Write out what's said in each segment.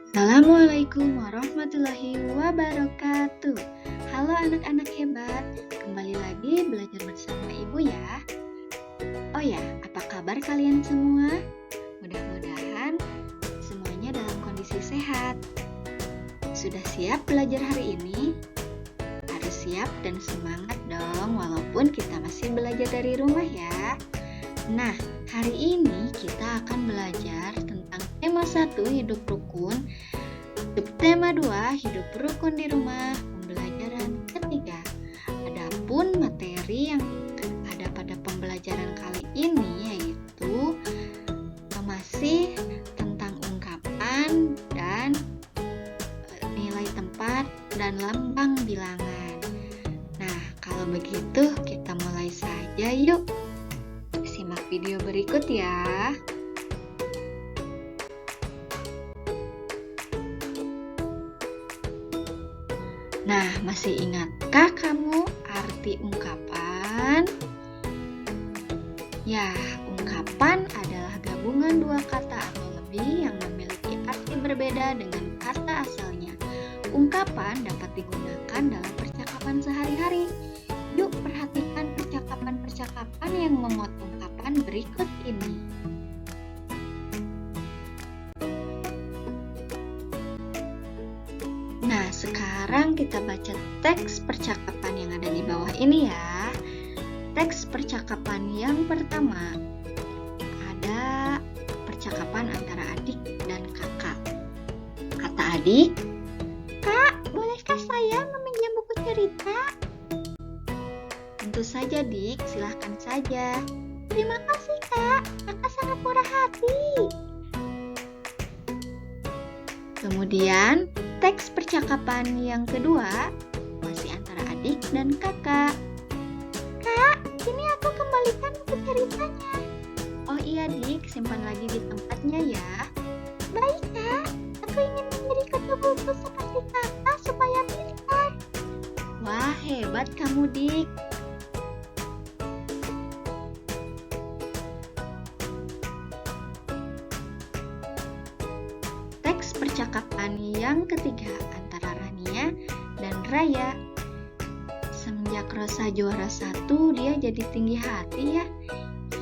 Assalamualaikum warahmatullahi wabarakatuh. Halo anak-anak hebat, kembali lagi belajar bersama Ibu ya. Oh ya, apa kabar kalian semua? Mudah-mudahan semuanya dalam kondisi sehat. Sudah siap belajar hari ini? Harus siap dan semangat dong, walaupun kita masih belajar dari rumah ya. Nah, hari ini kita akan belajar tentang tema 1, hidup rukun. Subtema 2, hidup rukun di rumah, pembelajaran ketiga. Adapun materi yang ada pada pembelajaran kali ini yaitu masih tentang ungkapan dan nilai tempat dan lambang bilangan. Nah, kalau begitu kita mulai saja yuk. Simak video berikut ya. Nah, masih ingatkah kamu arti ungkapan? Ya, ungkapan adalah gabungan dua kata atau lebih yang memiliki arti berbeda dengan kata asalnya. Ungkapan dapat digunakan dalam percakapan sehari-hari. Yuk perhatikan percakapan-percakapan yang memuat ungkapan berikut ini. Nah, sekarang kita baca teks percakapan yang ada di bawah ini ya. Teks percakapan yang pertama, ada percakapan antara adik dan kakak. Kata adik, "Kak, bolehkah saya meminjam buku cerita?" "Tentu saja, Dik, silahkan saja." "Terima kasih, Kak. Kakak sangat murah hati." Kemudian, teks percakapan yang kedua masih antara adik dan kakak. "Kak, ini aku kembalikan buku ceritanya." "Oh iya, Dik, simpan lagi di tempatnya ya." "Baik, Kak. Aku ingin menjadi kutu buku seperti kakak supaya pintar." "Wah, hebat kamu, Dik." Teks percakapan yang ketiga antara Rania dan Raya. "Semenjak Rosa juara 1, dia jadi tinggi hati ya."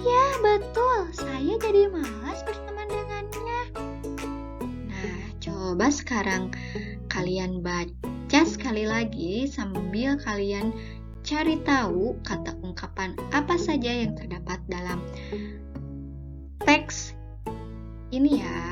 "Ya, betul. Saya jadi malas berteman dengannya." Nah, coba sekarang kalian baca sekali lagi sambil kalian cari tahu kata ungkapan apa saja yang terdapat dalam teks ini ya.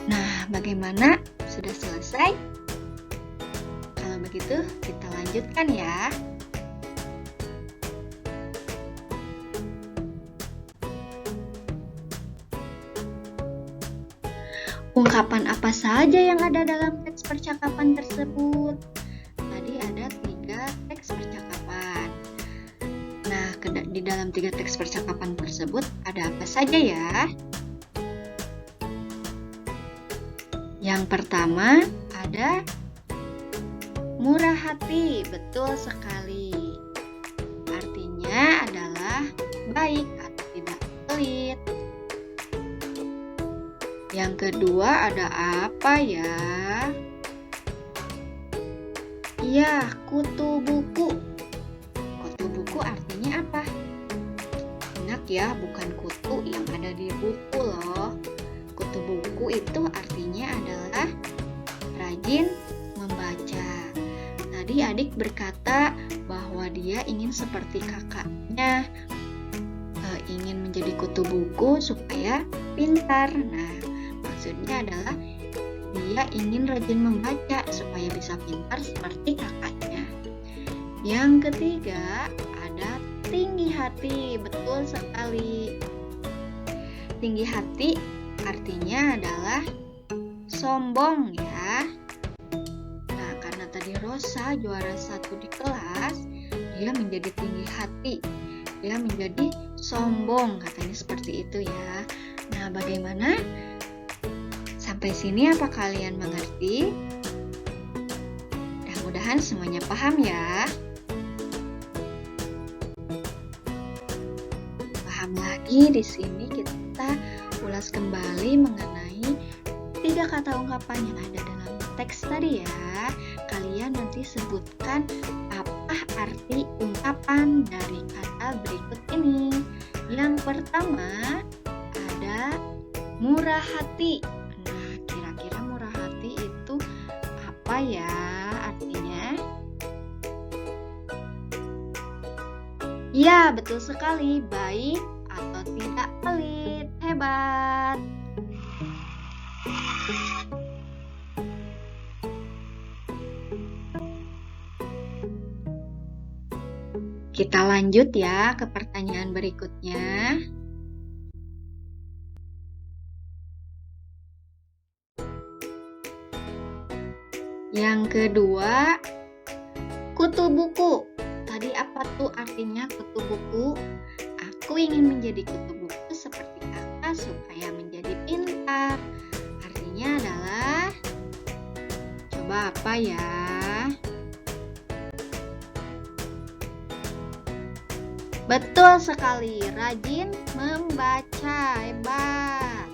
Nah, bagaimana? Sudah selesai? Kalau begitu, kita lanjutkan ya. Ungkapan apa saja yang ada dalam teks percakapan tersebut? Tadi ada 3 teks percakapan. Nah, di dalam 3 teks percakapan tersebut ada apa saja ya? Yang pertama ada murah hati, betul sekali. Artinya adalah baik atau tidak pelit. Yang kedua ada apa ya? Iya, kutu buku. Kutu buku artinya apa? Ingat ya, bukan kutu yang ada di buku loh. Kutu buku itu artinya adalah rajin membaca. Tadi adik berkata bahwa dia ingin seperti kakaknya, ingin menjadi kutu buku supaya pintar. Nah, maksudnya adalah dia ingin rajin membaca supaya bisa pintar seperti kakaknya. Yang ketiga ada tinggi hati, betul sekali. Tinggi hati artinya adalah sombong ya. Nah, karena tadi Rosa juara 1 di kelas, dia menjadi tinggi hati. dia menjadi sombong, katanya seperti itu ya. Nah, bagaimana? Sampai sini apa kalian mengerti? Mudah-mudahan semuanya paham ya. Paham lagi, di sini kita ulas kembali mengenai 3 kata ungkapan yang ada dalam teks tadi ya. Kalian nanti sebutkan apa arti ungkapan dari kata berikut ini. Yang pertama ada murah hati. Nah, kira-kira murah hati itu apa ya artinya? Ya, betul sekali. Baik atau tidak pelit. Hebat. Kita lanjut ya ke pertanyaan berikutnya. Yang kedua, kutu buku. Tadi apa tuh artinya kutu buku? Aku ingin menjadi kutu buku seperti kakak supaya menjadi pintar. Artinya adalah, coba apa ya? Betul sekali, rajin membaca. Hebat.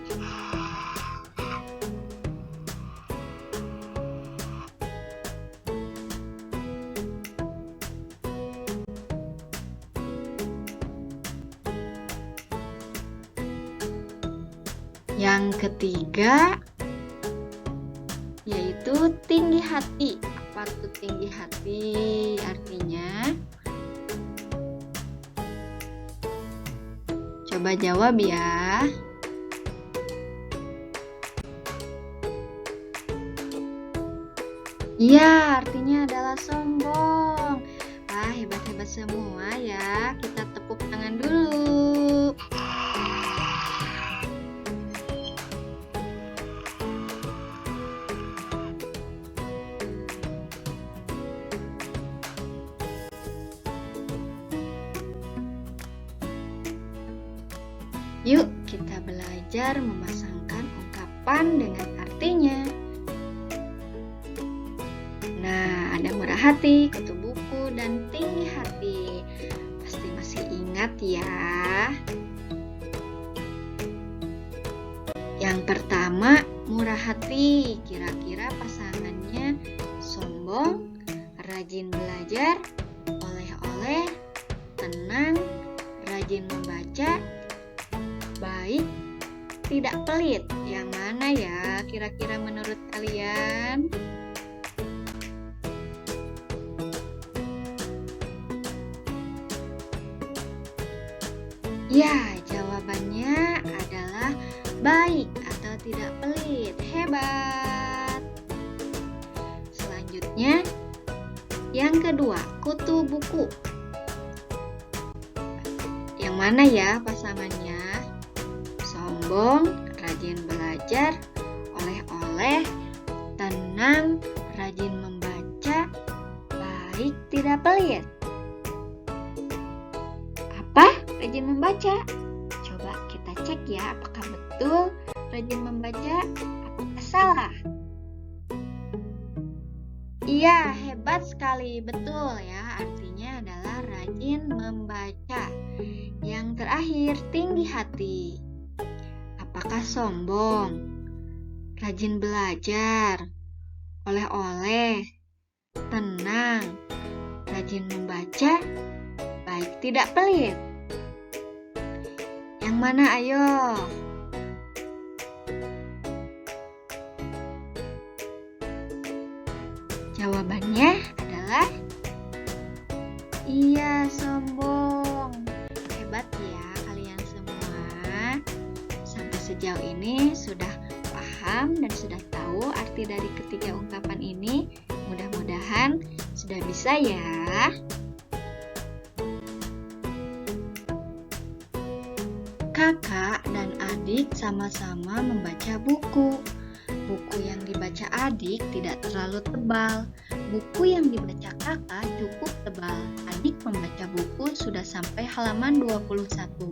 Yang ketiga yaitu tinggi hati. Apa tuh tinggi hati artinya? Coba jawab ya. Iya, artinya adalah sombong. Hebat-hebat semua ya. Kita tepuk tangan dulu. Yuk, kita belajar memasangkan ungkapan dengan artinya. Nah, ada murah hati, kutu buku, dan tinggi hati. Pasti masih ingat ya. Yang pertama, murah hati. Kira-kira pasangannya sombong, rajin belajar, oleh-oleh, tenang, rajin membaca, baik, tidak pelit. Yang mana ya kira-kira menurut kalian? Ya, jawabannya adalah baik atau tidak pelit. Hebat. Selanjutnya, yang kedua, kutu buku. Yang mana ya pasangannya? Sombong, rajin belajar, oleh-oleh, tenang, rajin membaca, baik, tidak pelit. Apa? Rajin membaca? Coba kita cek ya, apakah betul rajin membaca? Apakah salah? Iya, hebat sekali, betul ya. Artinya adalah rajin membaca. Yang terakhir, tinggi hati. Apakah sombong, rajin belajar, oleh-oleh, tenang, rajin membaca, baik, tidak pelit? Yang mana ayo? Jawabannya adalah iya, sombong. Hebat ya kalian semua. Sampai sejauh ini sudah paham dan sudah tahu arti dari ketiga ungkapan ini. Mudah-mudahan sudah bisa ya. Kakak dan adik sama-sama membaca buku. Buku yang dibaca adik tidak terlalu tebal. Buku yang dibaca kakak cukup tebal. Adik membaca buku sudah sampai halaman 21.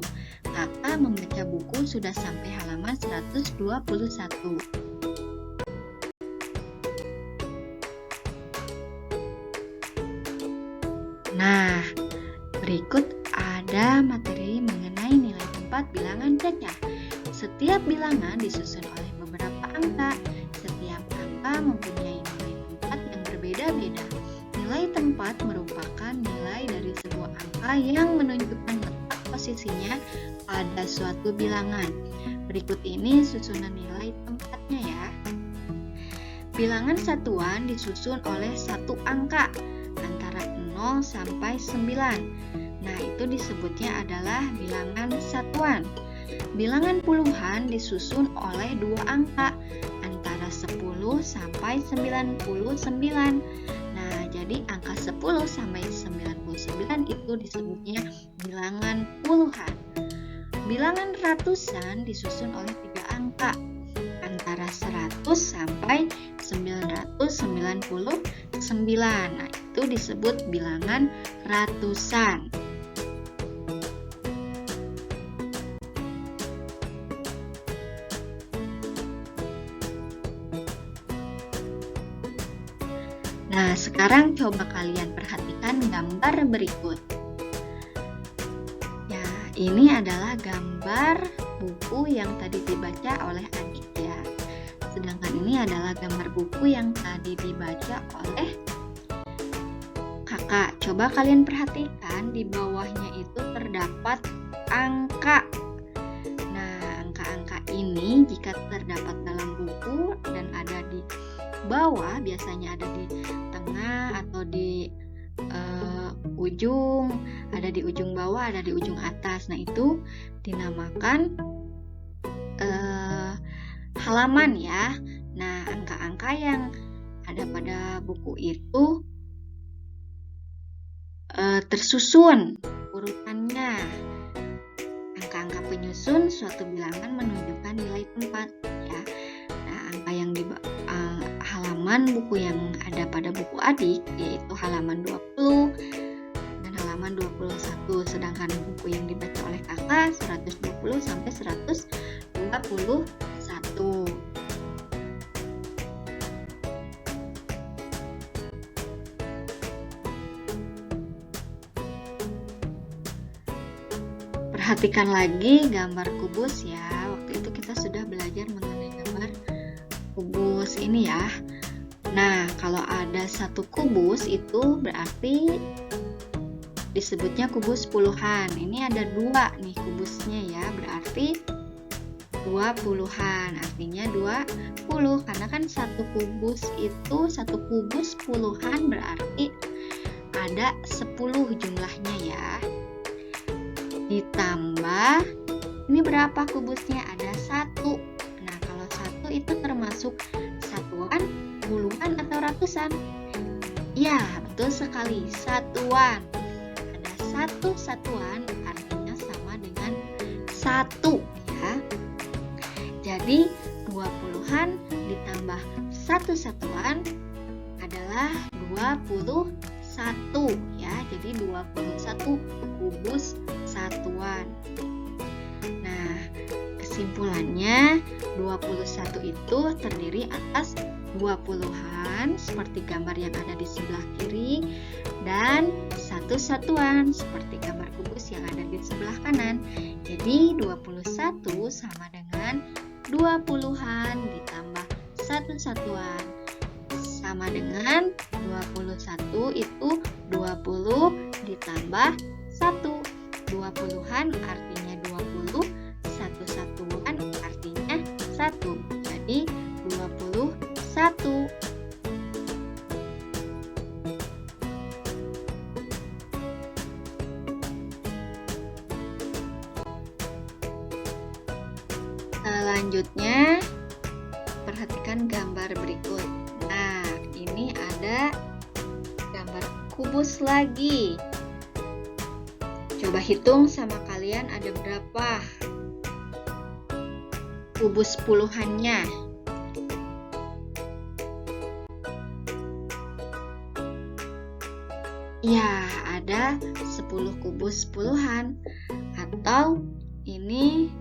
Kakak membaca buku sudah sampai halaman 121. Nah, berikut ada materi mengenai nilai tempat bilangan cacah. Setiap bilangan disusun oleh beberapa angka. Setiap angka mempunyai nilai tempat yang berbeda-beda. Nilai tempat merupakan nilai dari sebuah angka yang menunjukkan letak posisinya pada suatu bilangan. Berikut ini susunan nilai tempatnya ya. Bilangan satuan disusun oleh satu angka antara 0 sampai 9. Nah, itu disebutnya adalah bilangan satuan. Bilangan puluhan disusun oleh dua angka antara 10 sampai 99. Nah, jadi angka 10 sampai 99 itu disebutnya bilangan puluhan. Bilangan ratusan disusun oleh tiga angka antara 100 sampai 999. Nah, itu disebut bilangan ratusan. Nah, sekarang coba kalian perhatikan gambar berikut. Ya, ini adalah gambar buku yang tadi dibaca oleh adik ya. Sedangkan ini adalah gambar buku yang tadi dibaca oleh kakak. Coba kalian perhatikan di bawahnya itu terdapat angka. Nah, angka-angka ini jika terdapat dalam buku dan ada di bawah, biasanya ada di tengah atau di ujung, ada di ujung bawah, ada di ujung atas. Nah, itu dinamakan halaman ya. Nah, angka-angka yang ada pada buku itu tersusun urutannya. Angka-angka penyusun suatu bilangan menunjukkan nilai tempat ya. Nah, angka yang di halaman buku yang ada pada buku adik yaitu halaman 20 dan halaman 21, sedangkan buku yang dibaca oleh kakak 120 sampai 121. Perhatikan lagi gambar kubus ya. Waktu itu kita sudah belajar mengenai gambar kubus ini ya. Nah, kalau ada satu kubus itu berarti disebutnya kubus puluhan. Ini ada dua nih kubusnya ya, berarti 20-an, artinya 20. Karena kan satu kubus puluhan berarti ada 10 jumlahnya ya. Ditambah, ini berapa kubusnya? Ada 1. Nah, kalau 1 itu termasuk satuan, puluhan atau ratusan? Ya, betul sekali, satuan. Ada satu satuan artinya sama dengan 1 ya. Jadi 20-an ditambah 1 satuan adalah 21 ya. Jadi 21 kubus satuan. Nah, kesimpulannya 21 itu terdiri atas 20-an seperti gambar yang ada di sebelah kiri dan 1 satuan seperti gambar kubus yang ada di sebelah kanan. Jadi 21 sama dengan 20-an ditambah 1 satuan sama dengan 21 itu 20 ditambah 1. 20-an artinya 20, 1 satuan artinya 1. Jadi 21. Selanjutnya, perhatikan gambar berikut. Nah, ini ada gambar kubus lagi. Coba hitung sama kalian ada berapa kubus puluhannya. Ya, ada 10 kubus puluhan. Atau ini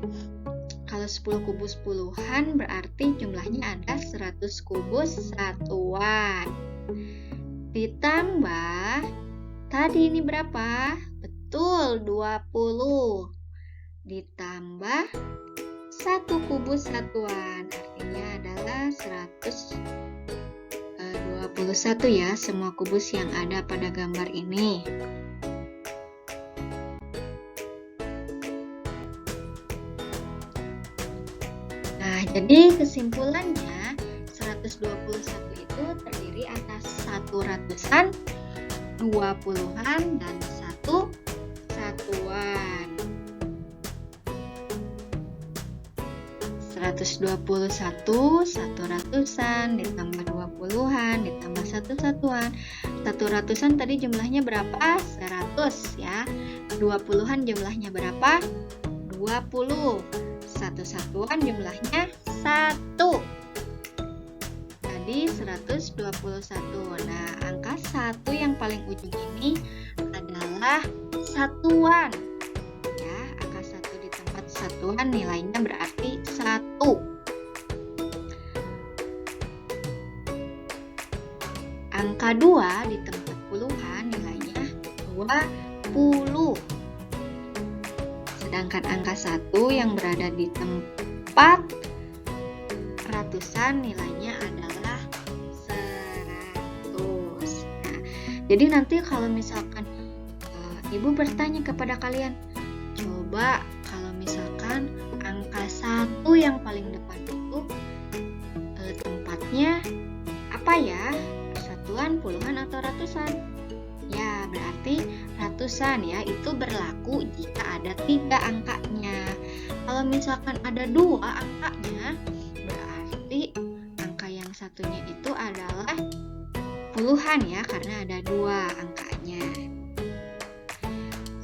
kalau 10 kubus puluhan berarti jumlahnya ada 100 kubus satuan. Ditambah, tadi ini berapa? Betul, 20. Ditambah 1 kubus satuan, artinya adalah 121 ya, semua kubus yang ada pada gambar ini. Nah, jadi kesimpulannya 121 itu terdiri atas 1 ratusan, 2 puluhan, dan 1 satuan. 121, 1 ratusan, ditambah 2 puluhan, ditambah 1 satuan. 1 ratusan tadi jumlahnya berapa? 100 ya. 2 puluhan jumlahnya berapa? 20. 1 satuan jumlahnya 1. Tadi 121. Nah, angka 1 yang paling ujung ini adalah satuan. Ya, angka 1 di tempat satuan nilainya berarti 1. Angka 2 di tempat puluhan nilainya 20. Sedangkan angka 1 yang berada di tempat ratusan nilainya adalah 100. Nah, jadi nanti kalau misalkan Ibu bertanya kepada kalian, coba kalau misalkan angka 1 yang paling depan itu tempatnya apa ya? Satuan, puluhan, atau ratusan? Ya, berarti ratusan ya, itu berlaku jika ada 3 angkanya. Kalau misalkan ada 2 angkanya, berarti angka yang satunya itu adalah puluhan ya, karena ada 2 angkanya.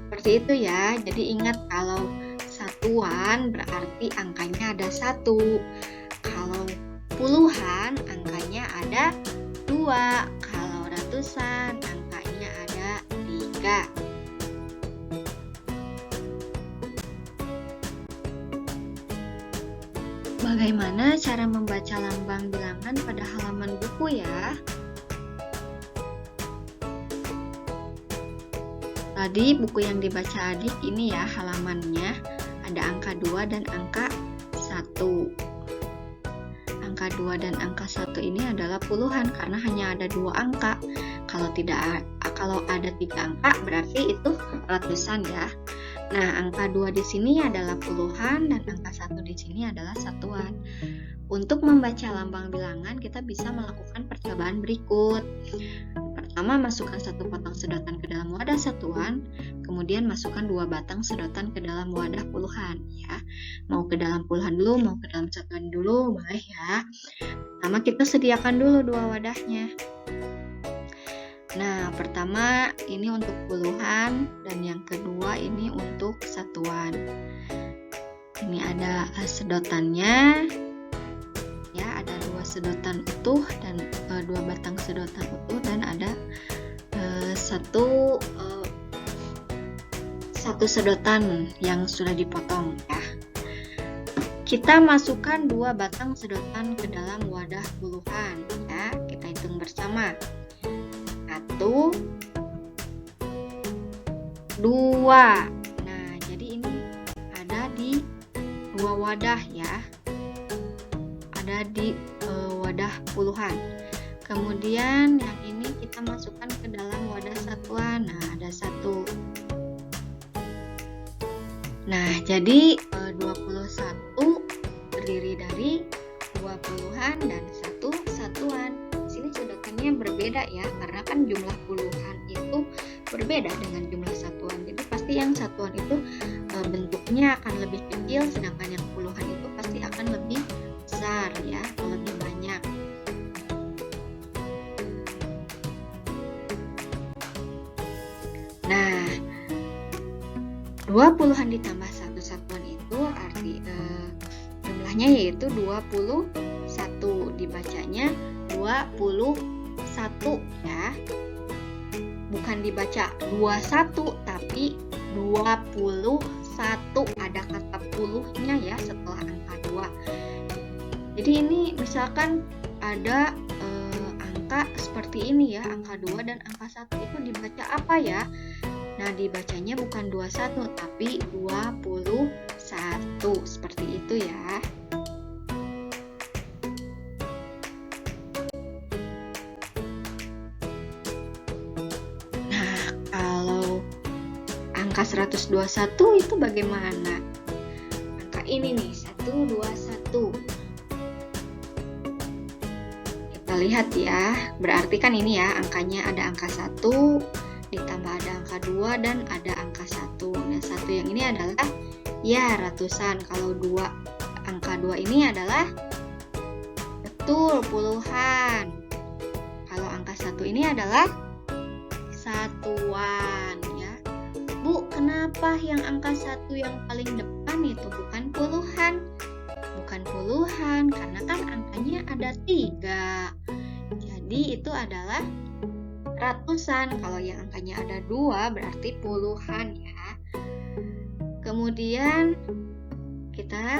Seperti itu ya, jadi ingat kalau satuan berarti angkanya ada 1. Kalau puluhan angkanya ada 2. Kalau ratusan angkanya ada 3. Bagaimana cara membaca lambang bilangan pada halaman buku ya? Tadi buku yang dibaca adik ini ya halamannya, ada angka 2 dan angka 1. Angka 2 dan angka 1 ini adalah puluhan karena hanya ada 2 angka. Kalau ada 3 angka berarti itu ratusan ya. Nah, angka 2 di sini adalah puluhan dan angka 1 di sini adalah satuan. Untuk membaca lambang bilangan kita bisa melakukan percobaan berikut. Pertama, masukkan 1 potong sedotan ke dalam wadah satuan, kemudian masukkan 2 batang sedotan ke dalam wadah puluhan ya. Mau ke dalam puluhan dulu, mau ke dalam satuan dulu, boleh ya. Pertama kita sediakan dulu 2 wadahnya. Nah, pertama ini untuk puluhan dan yang kedua ini untuk satuan. Ini ada sedotannya. Ya, ada 2 sedotan utuh dan 2 batang sedotan utuh dan ada satu sedotan yang sudah dipotong ya. Kita masukkan 2 batang sedotan ke dalam wadah puluhan ya. Kita hitung bersama. 1, 2. Nah, jadi ini ada di 2 wadah ya. Ada di wadah puluhan. Kemudian yang ini kita masukkan ke dalam wadah satuan. Nah, ada 1. Nah, jadi 21 terdiri dari 2 puluhan dan 1 satuan. Di sini sedotannya berbeda ya, karena kan jumlah puluhan itu berbeda dengan jumlah satuan. Jadi pasti yang satuan itu bentuknya akan lebih kecil, sedangkan yang puluhan itu pasti akan lebih besar ya, atau lebih banyak. Nah, 2 puluhan ditambah 1 satuan itu arti jumlahnya yaitu 21. Dibacanya 21 ya. bukan dibaca 21 tapi 21. Ada kata puluhnya ya setelah angka 2. Jadi ini misalkan ada angka seperti ini ya, angka 2 dan angka 1 itu dibaca apa ya? Nah, dibacanya bukan 21 tapi 21. Seperti itu ya. Nah, kalau angka 121 itu bagaimana? Angka ini nih, 121. Kita lihat ya, berarti kan ini ya, angkanya ada angka 1, ditambah ada angka 2 dan ada angka 1. Nah, 1 yang ini adalah ya ratusan. Kalau angka 2 ini adalah betul puluhan. Kalau angka 1 ini adalah satuan ya. Bu, kenapa yang angka 1 yang paling depan itu bukan puluhan? Bukan puluhan karena kan angkanya ada 3. Jadi itu adalah ratusan. Kalau yang angkanya ada 2 berarti puluhan ya. Kemudian kita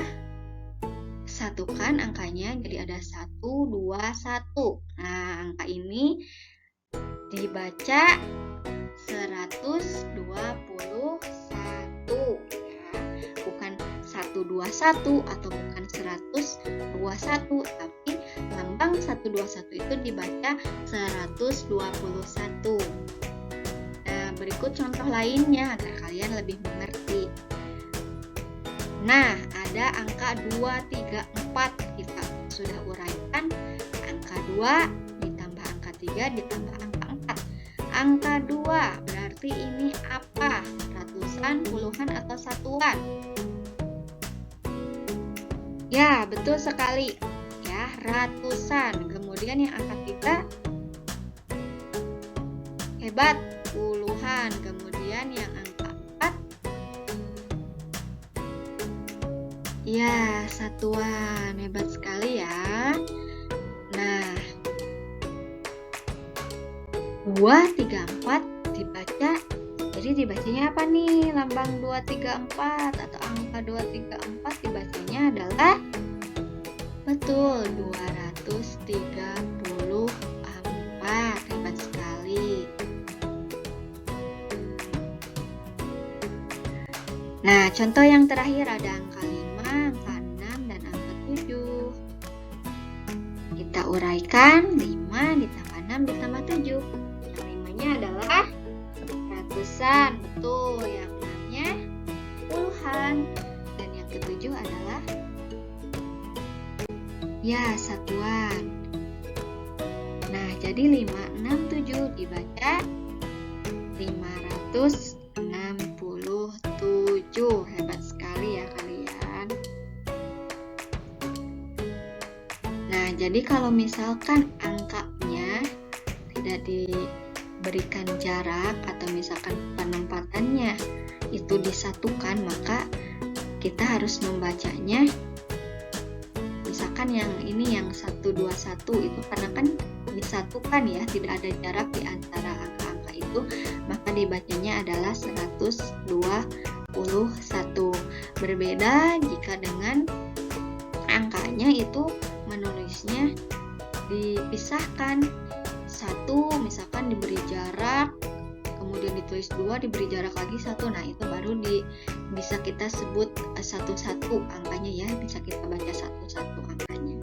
satukan angkanya jadi ada 1, 2, 1. Nah, angka ini dibaca 121 ya. Bukan 121 atau bukan 121 tapi lambang 121 itu dibaca 121. Nah, berikut contoh lainnya agar kalian lebih mengerti. Nah, ada angka 2, 3, 4. Kita sudah uraikan angka 2 ditambah angka 3 ditambah angka 4. Angka 2 berarti ini apa? Ratusan, puluhan, atau satuan? Ya, betul sekali. Ya, ratusan. Kemudian yang angka 3 hebat, puluhan. Kemudian yang angka 4 ya, satuan. Hebat sekali ya. Nah, 2, 3, 4 dibaca. Jadi dibacanya apa nih? Lambang 2, 3, 4 atau angka 2, 3, 4 dibacanya adalah betul 234. Hebat sekali. Nah, contoh yang terakhir ada angka 5, angka 6, dan angka 7. Kita uraikan 5 ditambah 6 ditambah 7. Yang 5-nya adalah ratusan, betul. Yang 6-nya puluhan. Dan yang ke-7 adalah ya, satuan. Nah, jadi 5, 6, 7 dibaca 567. Hebat sekali ya kalian. Nah, jadi kalau misalkan angkanya tidak diberikan jarak atau misalkan penempatannya itu disatukan, maka kita harus membacanya misalkan yang ini yang 121 itu karena kan disatukan ya, tidak ada jarak di antara angka-angka itu, maka dibacanya adalah 121. Berbeda jika dengan angkanya itu menulisnya dipisahkan. 1 misalkan diberi jarak, kemudian ditulis 2 diberi jarak lagi 1. Nah, itu baru bisa kita sebut satu-satu angkanya ya, bisa kita baca satu-satu angkanya.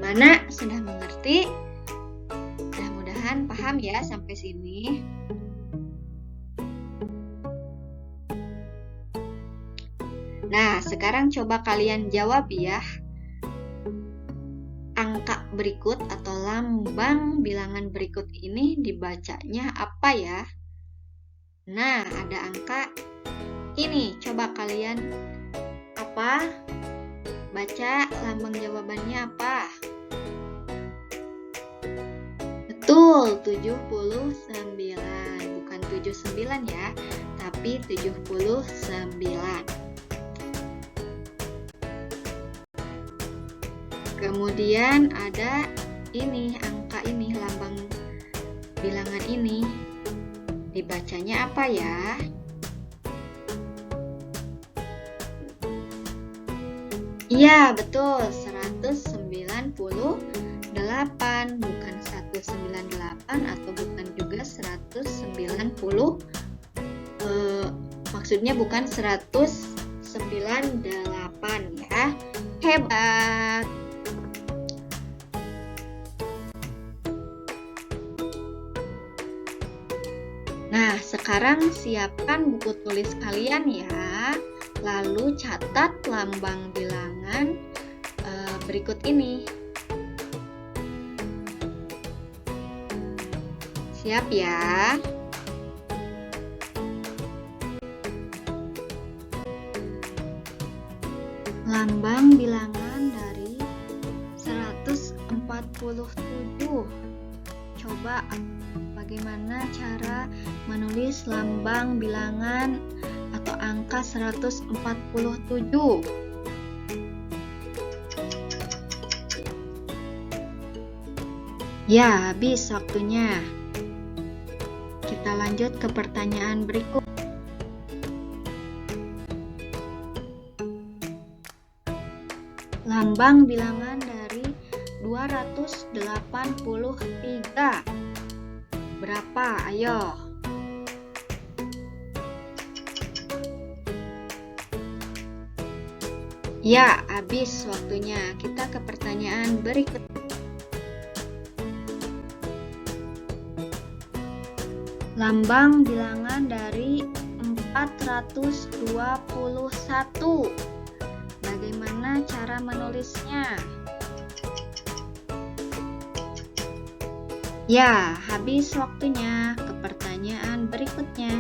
Mana sudah mengerti? Mudah-mudahan paham ya sampai sini. Nah, sekarang coba kalian jawab ya. Angka berikut atau lambang bilangan berikut ini dibacanya apa ya? Nah, ada angka ini. Coba kalian apa? Baca lambang jawabannya apa? Betul, 79. Bukan 79 ya, tapi 79. Kemudian ada ini, angka ini, lambang bilangan ini Dibacanya apa ya? Iya, betul. 198, bukan 198 atau bukan juga 190. Maksudnya bukan 198 ya. Hebat. Nah, sekarang siapkan buku tulis kalian ya. Lalu catat lambang bilangan berikut ini. Siap ya? Lambang bilangan dari 147. Coba bagaimana cara menulis lambang bilangan atau angka 147? Ya, habis waktunya. Kita lanjut ke pertanyaan berikut. Lambang bilangan dari 283. Berapa? Ayo. Ya, habis waktunya. Kita ke pertanyaan berikut. Lambang bilangan dari 421. Bagaimana cara menulisnya? Ya, habis waktunya. Ke pertanyaan berikutnya.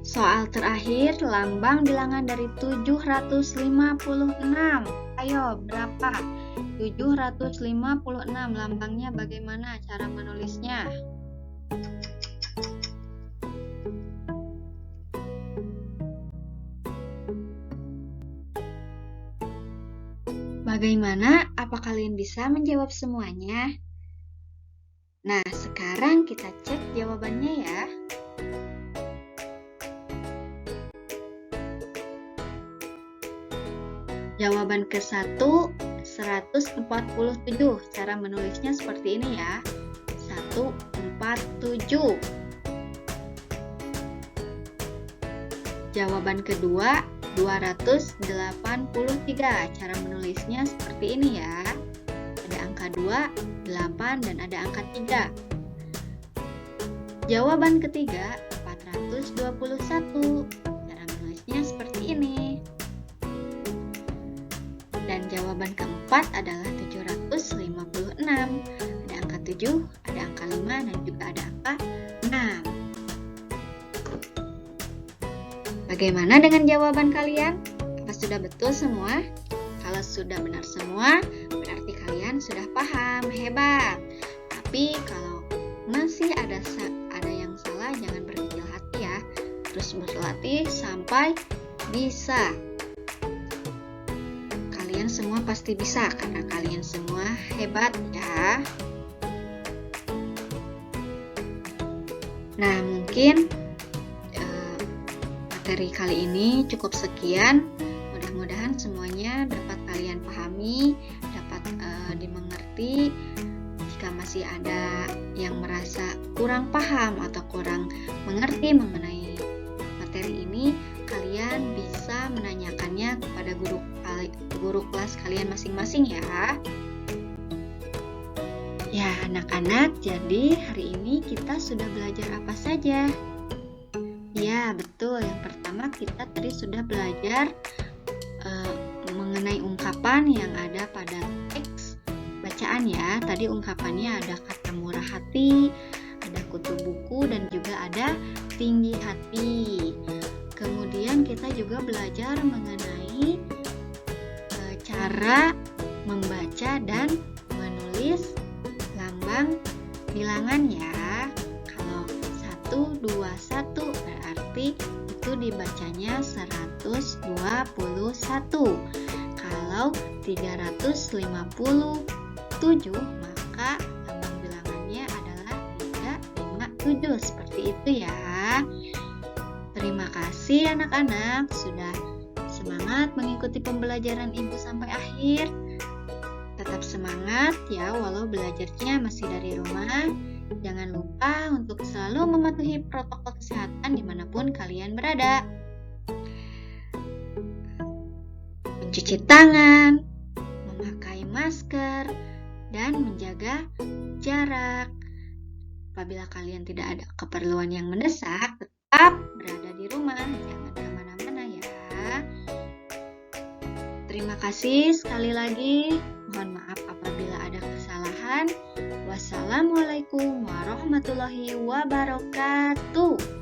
Soal terakhir, lambang bilangan dari 756. Ayo, berapa? 756 lambangnya bagaimana cara menulisnya? Bagaimana? Apa kalian bisa menjawab semuanya? Nah, sekarang kita cek jawabannya ya. Jawaban ke-1, 147. Cara menulisnya seperti ini ya. 147. Jawaban kedua, 283. Cara menulisnya seperti ini ya. Ada angka 2, 8, dan ada angka 3. Jawaban ketiga, 421. Cara menulisnya seperti ini. Dan jawaban keempat adalah 756. Ada angka 7, ada angka 5, dan juga ada angka 6. Bagaimana dengan jawaban kalian? Apa sudah betul semua? Kalau sudah benar semua, berarti kalian sudah paham. Hebat. Tapi kalau masih ada yang salah, jangan berkecil hati ya. Terus berlatih sampai bisa. Kalian semua pasti bisa karena kalian semua hebat ya. Nah, mungkin materi kali ini cukup sekian. Mudah-mudahan semuanya dapat kalian pahami, dapat dimengerti. Jika masih ada yang merasa kurang paham atau kurang mengerti mengenai materi ini, kalian bisa menanyakannya kepada guru kelas kalian masing-masing ya. Ya, anak-anak, jadi hari ini kita sudah belajar apa saja? Ya, betul. Yang pertama kita tadi sudah belajar mengenai ungkapan yang ada pada teks bacaan ya. Tadi ungkapannya ada kata murah hati, ada kutu buku, dan juga ada tinggi hati. Kemudian kita juga belajar mengenai cara membaca dan menulis lambang bilangan ya. Kalau 121 berarti itu dibacanya 121. Kalau Kalau 357, maka lambang bilangannya adalah 357. Seperti itu ya. Terima kasih anak-anak sudah semangat mengikuti pembelajaran Ibu sampai akhir. Tetap semangat ya walau belajarnya masih dari rumah. Jangan lupa untuk selalu mematuhi protokol kesehatan dimanapun kalian berada. Mencuci tangan, memakai masker, dan menjaga jarak. Apabila kalian tidak ada keperluan yang mendesak, tetap berada di rumah, jangan kemana-mana ya. Terima kasih sekali lagi. Mohon maaf apabila ada kesalahan. Wassalamualaikum warahmatullahi wabarakatuh.